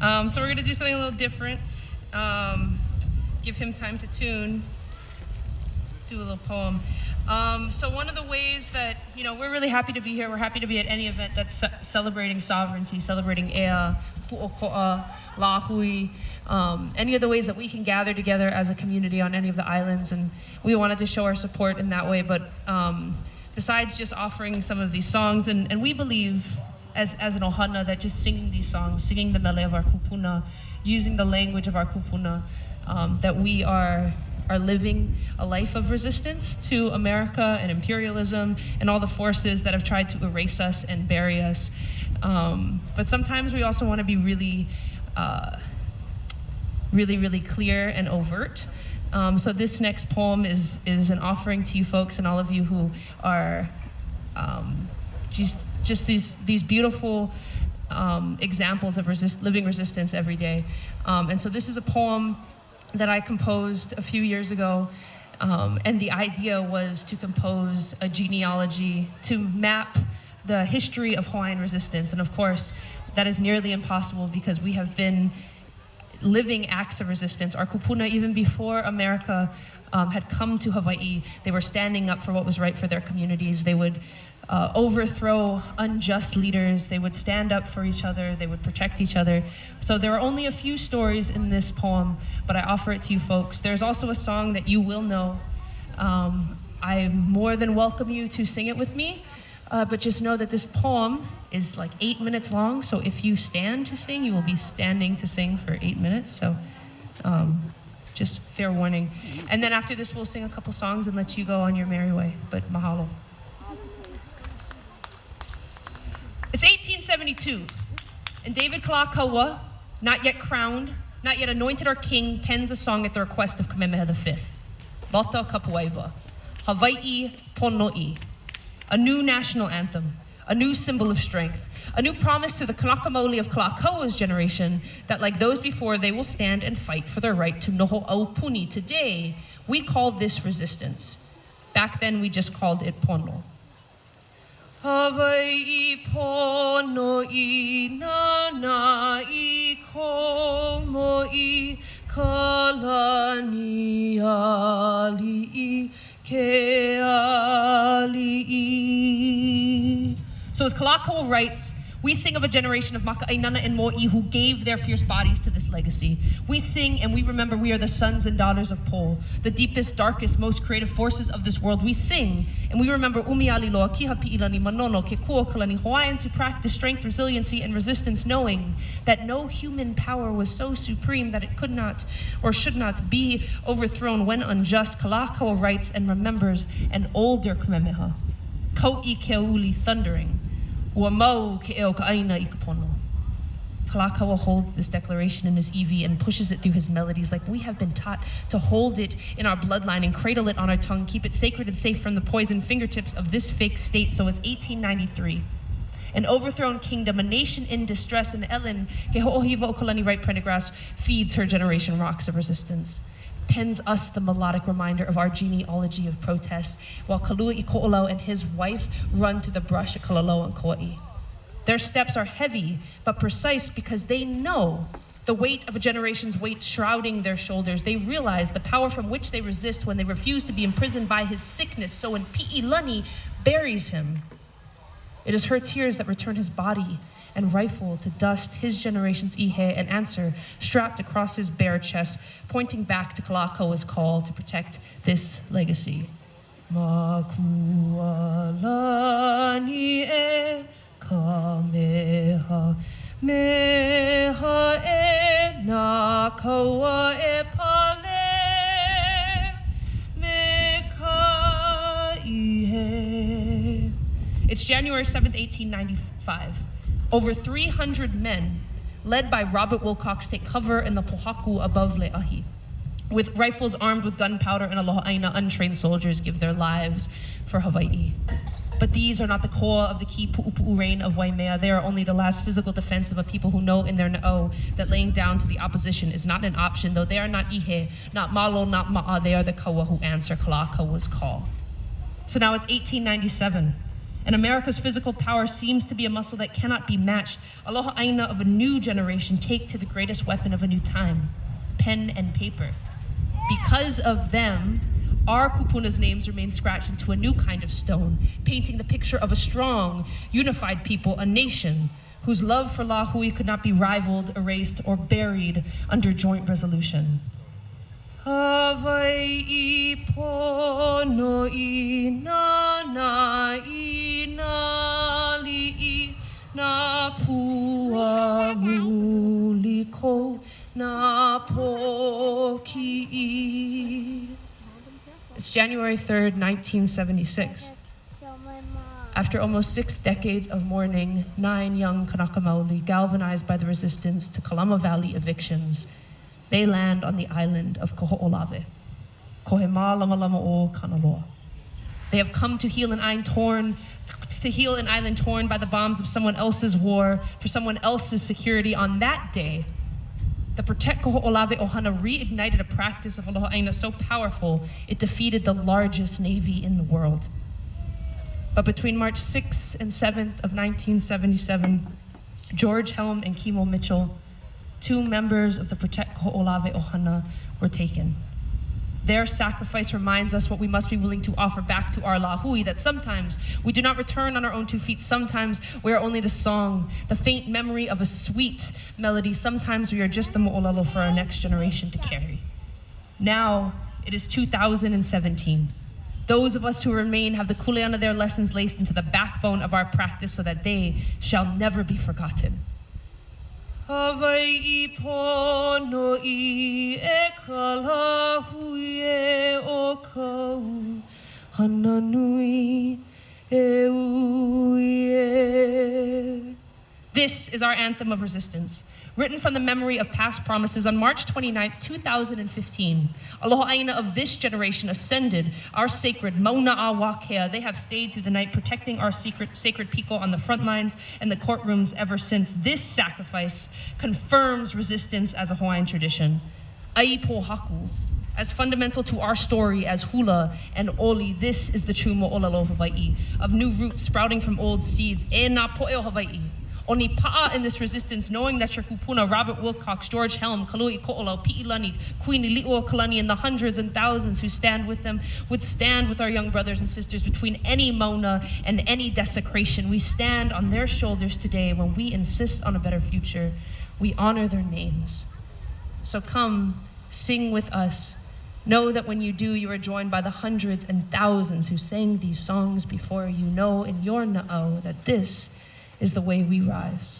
So we're gonna do something a little different. Give him time to tune. Do a little poem. So one of the ways that, we're really happy to be here. We're happy to be at any event that's celebrating sovereignty, celebrating Ea, Pu'oko'a, Lahui, any of the ways that we can gather together as a community on any of the islands. And we wanted to show our support in that way. But besides just offering some of these songs, and we believe as an ohana that just singing these songs, singing the mele of our kupuna, using the language of our kupuna, that we are living a life of resistance to America and imperialism and all the forces that have tried to erase us and bury us. But sometimes we also want to be really, really clear and overt. So this next poem is an offering to you folks and all of you who are just these beautiful examples of living resistance every day. And so this is a poem that I composed a few years ago, and the idea was to compose a genealogy to map the history of Hawaiian resistance. And of course, that is nearly impossible because we have been living acts of resistance. Our kupuna, even before America had come to Hawaii, they were standing up for what was right for their communities. They would overthrow unjust leaders. They would stand up for each other. They would protect each other. So there are only a few stories in this poem, but I offer it to you folks. There's also a song that you will know. I more than welcome you to sing it with me, but just know that this poem is like 8 minutes long. So if you stand to sing, you will be standing to sing for 8 minutes. So just fair warning. And then after this, we'll sing a couple songs and let you go on your merry way. But mahalo. It's 1872, and David Kalakaua, not yet crowned, not yet anointed our king, pens a song at the request of Kamehameha V. Lota Kapuaiwa, Hawaii Pono'i, a new national anthem, a new symbol of strength, a new promise to the Kanaka Maoli of Kalakaua's generation that like those before, they will stand and fight for their right to noho aupuni. Today, we call this resistance. Back then, we just called it pono. Hawaii Pono'i nana komo'i kalani ali'i ke ali'i. So as Kalakaua writes, we sing of a generation of maka'ainana and mo'i who gave their fierce bodies to this legacy. We sing and we remember we are the sons and daughters of Po, the deepest, darkest, most creative forces of this world. We sing and we remember umiali loa kiha pi'ilani manono ke kuokalani Hawaiians who practice strength, resiliency, and resistance, knowing that no human power was so supreme that it could not or should not be overthrown when unjust. Kalakaua writes and remembers an older Kamehameha, Ko'i Keuli thundering, Uamau ke eo ka aina i ka pono. Kalakaua holds this declaration in his iwi and pushes it through his melodies like we have been taught to hold it in our bloodline and cradle it on our tongue, keep it sacred and safe from the poisoned fingertips of this fake state. So it's 1893. An overthrown kingdom, a nation in distress, and Ellen, ke ho'ohiwa o Kalani Wright Prendergrass, feeds her generation rocks of resistance, pens us the melodic reminder of our genealogy of protest, while Kalua I Ko'olau and his wife run to the brush at Kalaloa and Kauai. Their steps are heavy, but precise because they know the weight of a generation's weight shrouding their shoulders. They realize the power from which they resist when they refuse to be imprisoned by his sickness. So when Pi'ilani buries him, it is her tears that return his body and rifle to dust his generation's ihe and answer strapped across his bare chest, pointing back to Kalakaua's call to protect this legacy. Makualani e kameha meha e na kaua e pale me ka ihe. It's January 7th, 1895. Over 300 men, led by Robert Wilcox, take cover in the pohaku above Le'ahi. With rifles armed with gunpowder and aloha aina, untrained soldiers give their lives for Hawaii. But these are not the core of the key pu'upu'u reign of Waimea. They are only the last physical defense of a people who know in their na'o that laying down to the opposition is not an option, though they are not ihe, not malo, not ma'a. They are the kaua who answer Kalakaua's call. So now it's 1897. And America's physical power seems to be a muscle that cannot be matched. Aloha aina of a new generation take to the greatest weapon of a new time, pen and paper. Because of them, our kupuna's names remain scratched into a new kind of stone, painting the picture of a strong, unified people, a nation whose love for Lahui could not be rivaled, erased, or buried under joint resolution. Hawaii Pono'i na li'i na pua muliko na poki'i. It's January 3rd, 1976. After almost 6 decades of mourning, 9 young Kanaka Maoli, galvanized by the resistance to Kalama Valley evictions, they land on the island of Koho'olawe, Kohema Lama Lama o Kanaloa. They have come to heal an island torn by the bombs of someone else's war, for someone else's security. On that day, the Protect Koho'olawe Ohana reignited a practice of aloha aina so powerful, it defeated the largest navy in the world. But between March 6th and 7th of 1977, George Helm and Kimo Mitchell, 2 members of the Protect Koho'olawe Ohana, were taken. Their sacrifice reminds us what we must be willing to offer back to our Lahui, that sometimes we do not return on our own 2 feet. Sometimes we are only the song, the faint memory of a sweet melody. Sometimes we are just the mo'olelo for our next generation to carry. Now it is 2017. Those of us who remain have the kuleana their lessons laced into the backbone of our practice so that they shall never be forgotten. Hawaii Pono'i e ka Lahui e o kau hana nui e ui e. This is our anthem of resistance, written from the memory of past promises. On March 29, 2015, aloha aina of this generation ascended our sacred Mauna a Wakea. They have stayed through the night, protecting our sacred people on the front lines and the courtrooms ever since. This sacrifice confirms resistance as a Hawaiian tradition. Ai pohaku, as fundamental to our story as hula and oli, this is the true mo'olelo Hawaii, of new roots sprouting from old seeds. E nā po'eo Hawaii. Oni pa'a in this resistance, knowing that your kupuna, Robert Wilcox, George Helm, Kalui Ko'olau, Pi'ilani, Queen Lihue Kalani, and the hundreds and thousands who stand with them, would stand with our young brothers and sisters between any Mauna and any desecration. We stand on their shoulders today when we insist on a better future. We honor their names. So come, sing with us. Know that when you do, you are joined by the hundreds and thousands who sang these songs before you. Know in your na'au that this is the way we rise.